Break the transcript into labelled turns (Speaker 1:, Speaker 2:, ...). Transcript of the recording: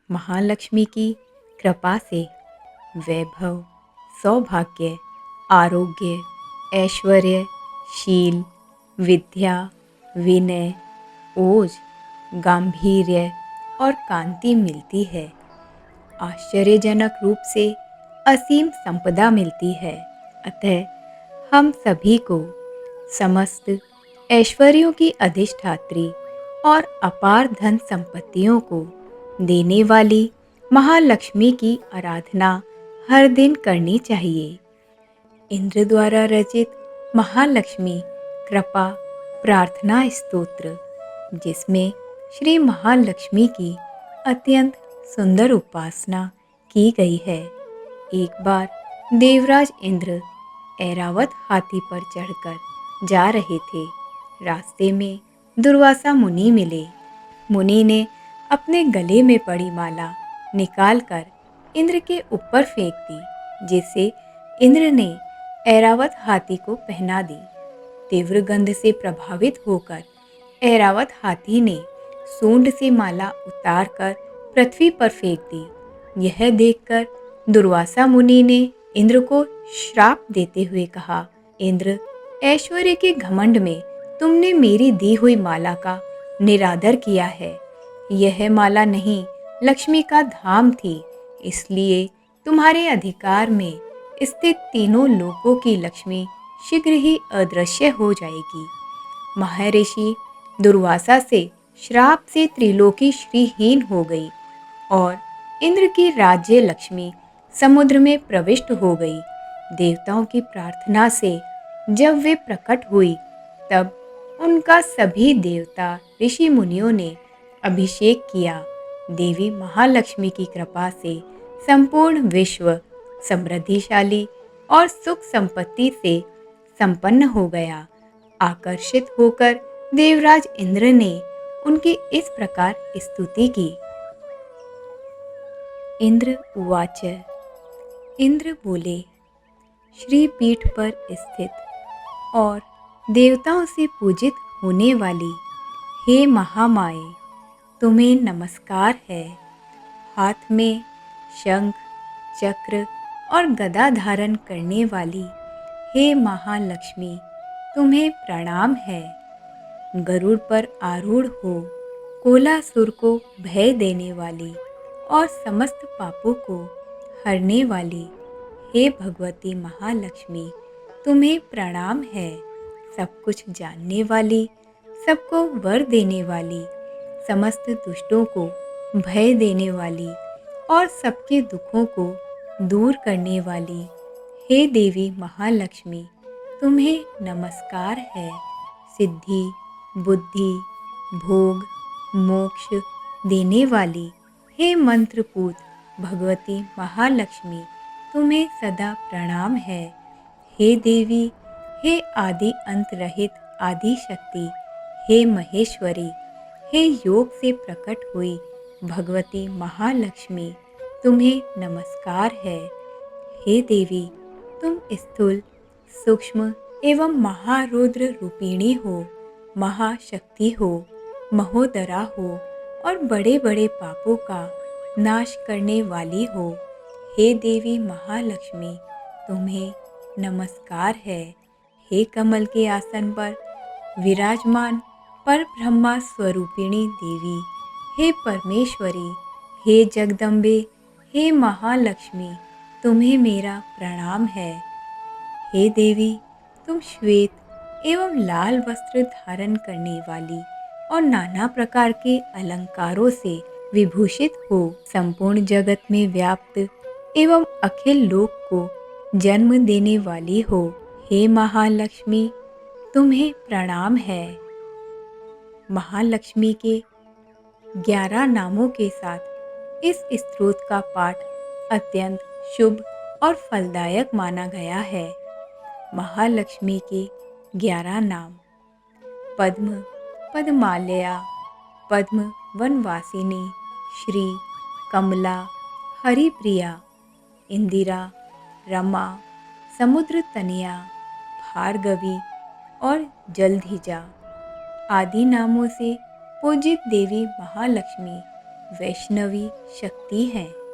Speaker 1: महालक्ष्मी की कृपा से वैभव, सौभाग्य, आरोग्य, ऐश्वर्य, शील, विद्या, विनय, ओज, गांधीर्य और कांति मिलती है। आश्चर्यजनक रूप से असीम संपदा मिलती है। अतः हम सभी को समस्त ऐश्वर्यों की अधिष्ठात्री और अपार धन संपत्तियों को देने वाली महालक्ष्मी की आराधना हर दिन करनी चाहिए। इंद्र द्वारा रचित महालक्ष्मी कृपा प्रार्थना स्तोत्र, जिसमें श्री महालक्ष्मी की अत्यंत सुंदर उपासना की गई है। एक बार देवराज इंद्र ऐरावत हाथी पर चढ़कर जा रहे थे। रास्ते में दुर्वासा मुनि मिले। मुनि ने अपने गले में पड़ी माला निकालकर इंद्र के ऊपर फेंक दी, जिसे इंद्र ने ऐरावत हाथी को पहना दी। तीव्र गंध से प्रभावित होकर ऐरावत हाथी ने सूंड से माला उतारकर पृथ्वी पर फेंक दी। यह देखकर दुर्वासा मुनि ने इंद्र को श्राप देते हुए कहा, इंद्र, ऐश्वर्य के घमंड में तुमने मेरी दी हुई माला का निरादर किया है। यह माला नहीं, लक्ष्मी का धाम थी, इसलिए तुम्हारे अधिकार में स्थित तीनों लोकों की लक्ष्मी शीघ्र ही अदृश्य हो जाएगी। महर्षि दुर्वासा से श्राप से त्रिलोकी श्रीहीन हो गई और इंद्र की राज्य लक्ष्मी समुद्र में प्रविष्ट हो गई। देवताओं की प्रार्थना से जब वे प्रकट हुई, तब उनका सभी देवता ऋषि मुनियों ने अभिषेक किया। देवी महालक्ष्मी की कृपा से संपूर्ण विश्व समृद्धिशाली और सुख संपत्ति से संपन्न हो गया। आकर्षित होकर देवराज इंद्र ने उनकी इस प्रकार स्तुति की। इंद्र उवाच। इंद्र बोले, श्री पीठ पर स्थित और देवताओं से पूजित होने वाली हे महामाये, तुम्हें नमस्कार है। हाथ में शंख, चक्र और गदा धारण करने वाली हे महालक्ष्मी, तुम्हें प्रणाम है। गरुड़ पर आरूढ़ हो कोलासुर को भय देने वाली और समस्त पापों को हरने वाली हे भगवती महालक्ष्मी, तुम्हें प्रणाम है। सब कुछ जानने वाली, सबको वर देने वाली, समस्त दुष्टों को भय देने वाली और सबके दुखों को दूर करने वाली हे देवी महालक्ष्मी, तुम्हें नमस्कार है। सिद्धि, बुद्धि, भोग, मोक्ष देने वाली हे मंत्रपूत भगवती महालक्ष्मी, तुम्हें सदा प्रणाम है। हे देवी, हे आदि अंत रहित आदि शक्ति, हे महेश्वरी, हे योग से प्रकट हुई भगवती महालक्ष्मी, तुम्हें नमस्कार है। हे देवी, तुम स्थूल, सूक्ष्म एवं महारुद्र रूपिणी हो, महाशक्ति हो, महोदरा हो और बड़े बड़े पापों का नाश करने वाली हो। हे देवी महालक्ष्मी, तुम्हें नमस्कार है। हे कमल के आसन पर विराजमान पर ब्रह्मा स्वरूपिणी देवी, हे परमेश्वरी, हे जगदम्बे, हे महालक्ष्मी, तुम्हें मेरा प्रणाम है। हे देवी, तुम श्वेत एवं लाल वस्त्र धारण करने वाली और नाना प्रकार के अलंकारों से विभूषित हो, संपूर्ण जगत में व्याप्त एवं अखिल लोक को जन्म देने वाली हो। हे महालक्ष्मी, तुम्हें प्रणाम है। महालक्ष्मी के 11 नामों के साथ इस स्तोत्र का पाठ अत्यंत शुभ और फलदायक माना गया है। महालक्ष्मी के 11 नाम: पद्म, पद्मालया, पद्म वनवासिनी, श्री, कमला, हरिप्रिया, इंदिरा, रमा, समुद्र तनया, भार्गवी और जलधिजा आदि नामों से पूजित देवी महालक्ष्मी वैष्णवी शक्ति है।